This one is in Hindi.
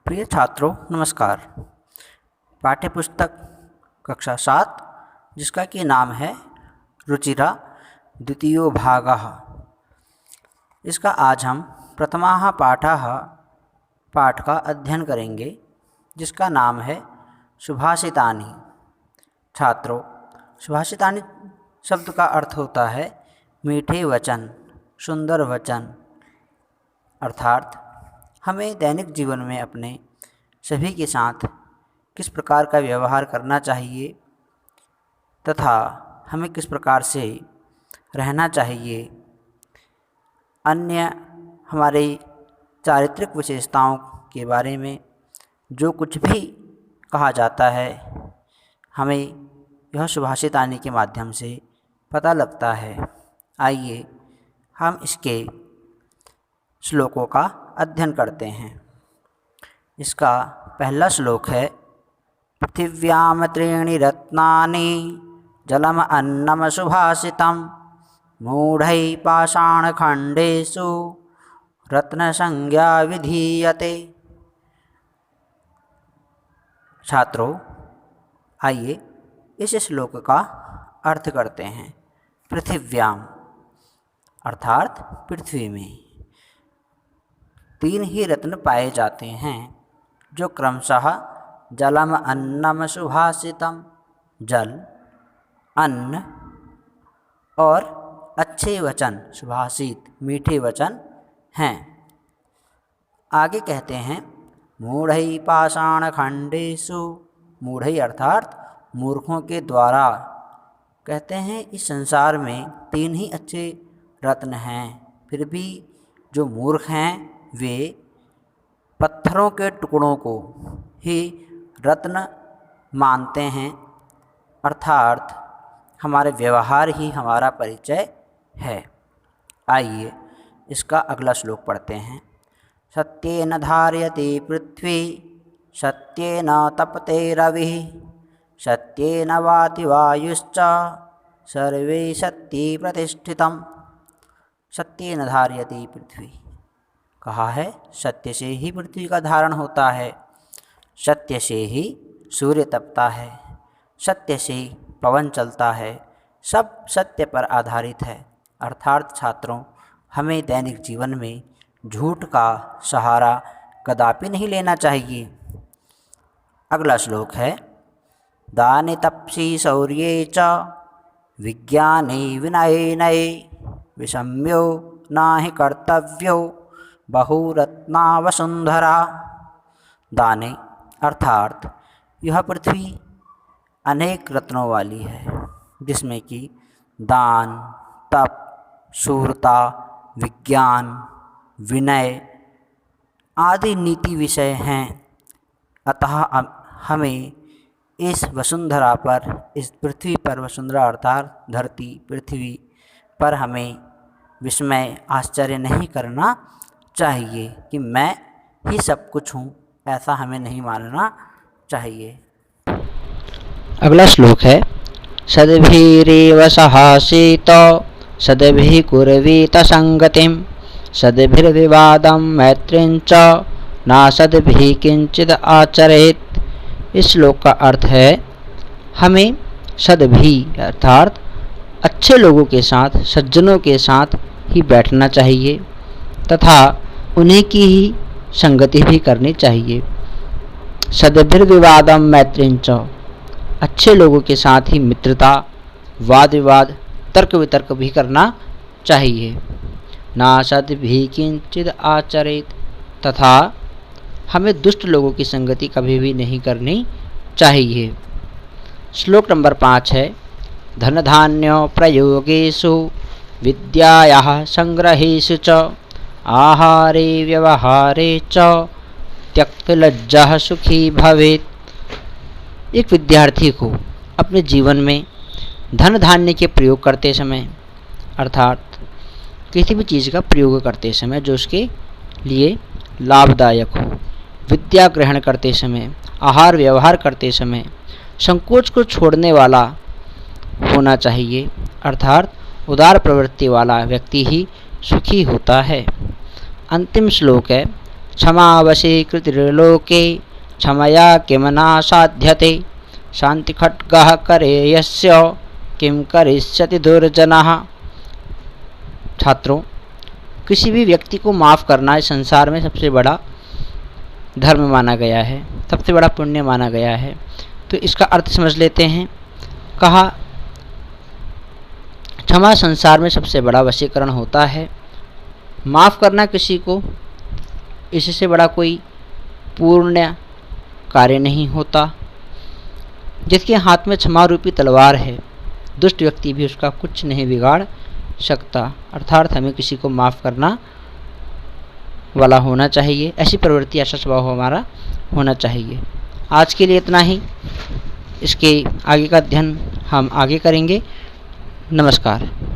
प्रिय छात्रों नमस्कार। पाठ्यपुस्तक कक्षा 7 जिसका कि नाम है रुचिरा द्वितीयो भागः, इसका आज हम प्रथमाः पाठः पाठ का अध्ययन करेंगे जिसका नाम है सुभाषितानि। छात्रों, सुभाषितानि शब्द का अर्थ होता है मीठे वचन, सुंदर वचन। अर्थात हमें दैनिक जीवन में अपने सभी के साथ किस प्रकार का व्यवहार करना चाहिए तथा हमें किस प्रकार से रहना चाहिए, अन्य हमारे चारित्रिक विशेषताओं के बारे में जो कुछ भी कहा जाता है हमें यह सुभाषितानि के माध्यम से पता लगता है। आइए हम इसके श्लोकों का अध्ययन करते हैं। इसका पहला श्लोक है पृथिव्याम त्रीणि रत्नानि जलम अन्नम सुभाषितम मूढ़ै पाषाणखण्डेषु रत्नसंज्ञा विधीयते। छात्रों, आइए इस श्लोक का अर्थ करते हैं। पृथिव्याम अर्थात पृथ्वी में 3 ही रत्न पाए जाते हैं जो क्रमशः जलम अन्नम सुभाषितम, जल, अन्न और अच्छे वचन, सुभाषित मीठे वचन हैं। आगे कहते हैं मूढ़ै पाषाणखण्डेषु, मूढ़ै अर्थात मूर्खों के द्वारा। कहते हैं इस संसार में 3 ही अच्छे रत्न हैं, फिर भी जो मूर्ख हैं वे पत्थरों के टुकड़ों को ही रत्न मानते हैं। अर्थात हमारे व्यवहार ही हमारा परिचय है। आइए इसका अगला श्लोक पढ़ते हैं। सत्येन धार्यते पृथ्वी सत्येन तपते रविः सत्येन वाति वायुश्च सर्वे सत्ये प्रतिष्ठितम्। सत्येन धार्यते पृथ्वी, कहा है सत्य से ही पृथ्वी का धारण होता है, सत्य से ही सूर्य तपता है, सत्य से पवन चलता है, सब सत्य पर आधारित है। अर्थात छात्रों, हमें दैनिक जीवन में झूठ का सहारा कदापि नहीं लेना चाहिए। अगला श्लोक है दाने तपसि शौर्ये च विज्ञाने विनयेनये विषम्यो नाहि कर्तव्यो बहुरत्ना वसुंधरा। दाने अर्थात यह पृथ्वी अनेक रत्नों वाली है जिसमें कि दान, तप, शूरता, विज्ञान, विनय आदि नीति विषय हैं। अतः हमें इस वसुंधरा पर, इस पृथ्वी पर, वसुंधरा अर्थात धरती पृथ्वी पर हमें विस्मय आश्चर्य नहीं करना चाहिए कि मैं ही सब कुछ हूँ, ऐसा हमें नहीं मानना चाहिए। अगला श्लोक है सद्भिरेव सहासीत सद्भिः कुर्वीत संगतिं सद्भिर्विवादं मैत्रीं च नासद्भिः किंचिद आचरेत्। इस श्लोक का अर्थ है हमें सद्भि अर्थात अच्छे लोगों के साथ, सज्जनों के साथ ही बैठना चाहिए तथा उन्हीं की ही संगति भी करनी चाहिए। सद्भिर्विवादं मैत्रीं च, अच्छे लोगों के साथ ही मित्रता, वाद विवाद, तर्क वितर्क भी करना चाहिए। नासद्भिः किंचिद आचरेत्, तथा हमें दुष्ट लोगों की संगति कभी भी नहीं करनी चाहिए। श्लोक नंबर 5 है धन धान्य प्रयोगेषु विद्यायाः संग्रहेषु च आहारे व्यवहारे च त्यक्तलज्जः सुखी भवेत्। एक विद्यार्थी को अपने जीवन में धन धान्य के प्रयोग करते समय, अर्थात किसी भी चीज़ का प्रयोग करते समय जो उसके लिए लाभदायक हो, विद्या ग्रहण करते समय, आहार व्यवहार करते समय संकोच को छोड़ने वाला होना चाहिए। अर्थात उदार प्रवृत्ति वाला व्यक्ति ही सुखी होता है। अंतिम श्लोक है क्षमा वशीकृतिर्लोके क्षमया किमना साध्यते शान्तिखड्गः करे यस्य किं करिष्यति दुर्जनः। छात्रों, किसी भी व्यक्ति को माफ़ करना इस संसार में सबसे बड़ा धर्म माना गया है, सबसे बड़ा पुण्य माना गया है। तो इसका अर्थ समझ लेते हैं। कहा, क्षमा संसार में सबसे बड़ा वशीकरण होता है। माफ़ करना किसी को, इससे बड़ा कोई पूर्ण कार्य नहीं होता। जिसके हाथ में क्षमा रूपी तलवार है, दुष्ट व्यक्ति भी उसका कुछ नहीं बिगाड़ सकता। अर्थात हमें किसी को माफ़ करना वाला होना चाहिए, ऐसी प्रवृत्ति, ऐसा स्वभाव हमारा होना चाहिए। आज के लिए इतना ही। इसके आगे का अध्ययन हम आगे करेंगे। नमस्कार।